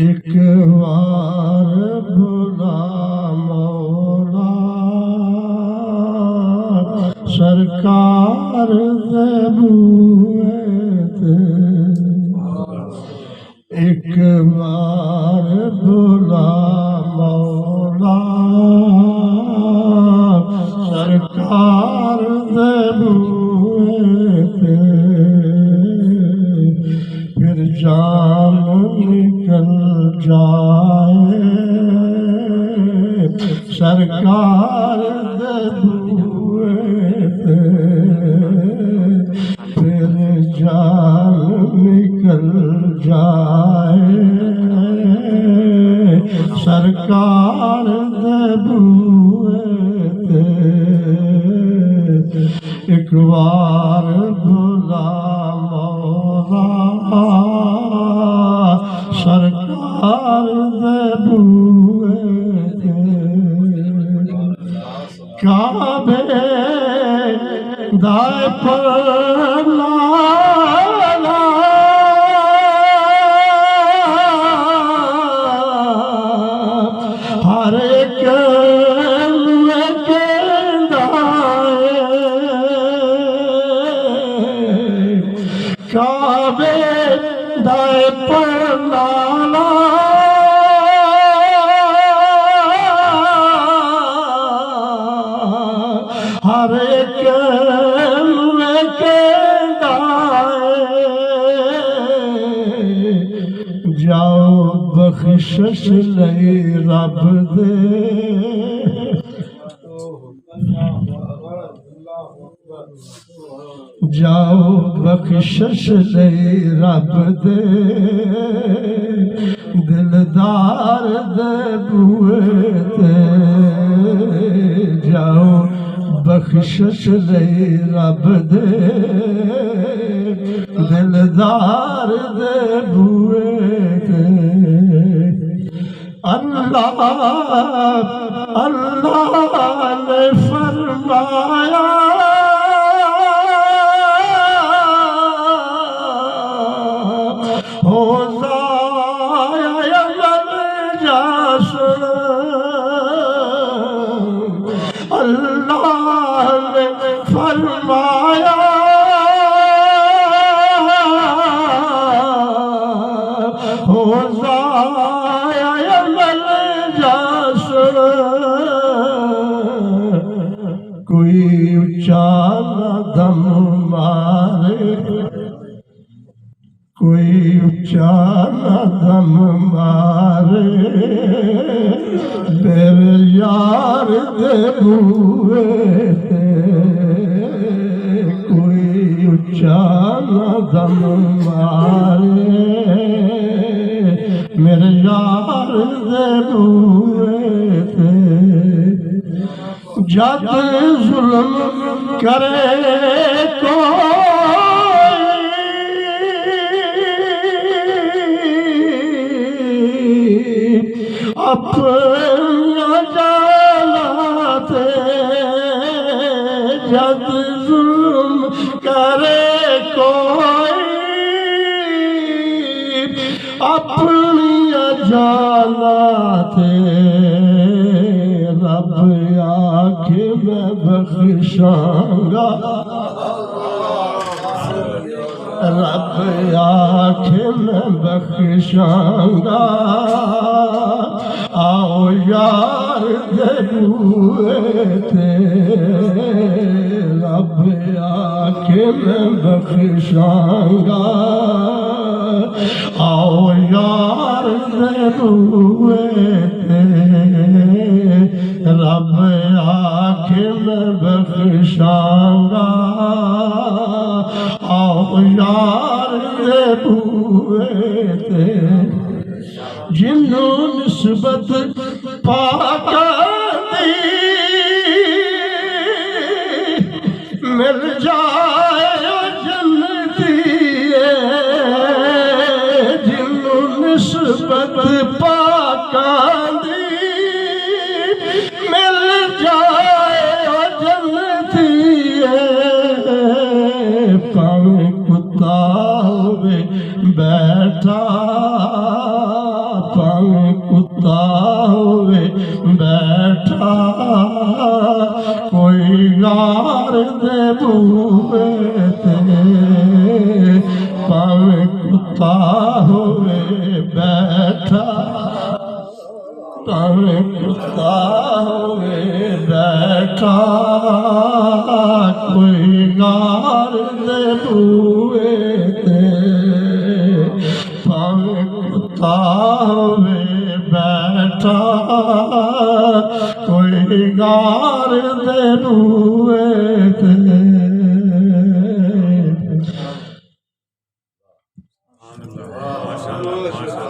एक बार बुला मौला सरकार दे बूए एक बार बुला मौला सरकार दे बूए फिर जान निकल जाए सरकार दे बूए फिर जान निकल जाए सरकार दे बूए एक बार बुला मौला सरकार दे बूए काबे दाए पर लाला हर एक काबे दाए पर लाला हर एक जाओ बख्शिश लई रब दे जाओ बख्शिश लई रब दे दिलदार दे बूए ते जाओ बख्शिश लई रब दे दिलदार दे बूए ते अल्लाह अल्लाह ने फरमाया हो जाया अल्लाह ने फरमाया हो जाया कोई ऊंचा दम मारे कोई ऊंचा दम मारे मेरे यार दे बूए कोई ऊंचा दम मारे मेरे यार दे बूए जब जुल्म करे अपना जाते जब जुल्म करे कोई अपनी जाते रब आके मैं बख्शांगा रब आके मैं बख्शांगा आओ यार दे बूए थे रब आके मैं बख्शांगा आओ यार दे बूए थे रब आके मैं बख्शांगा आओ यार दे बूए थे जिन्हों निस्बत पाका दी मिल जाए जन्नती जिन्हों निस्बत पाका दी मिल जाए जन्नती पावे कुत्ता होवे बैठा गार दे बूहे ते भावें कुत्ता होवे बैठा भावें कुत्ता होवे बैठा कोई गार दे बूहे ते भावें कुत्ता होवे बैठा कोई गार दे बूहे ते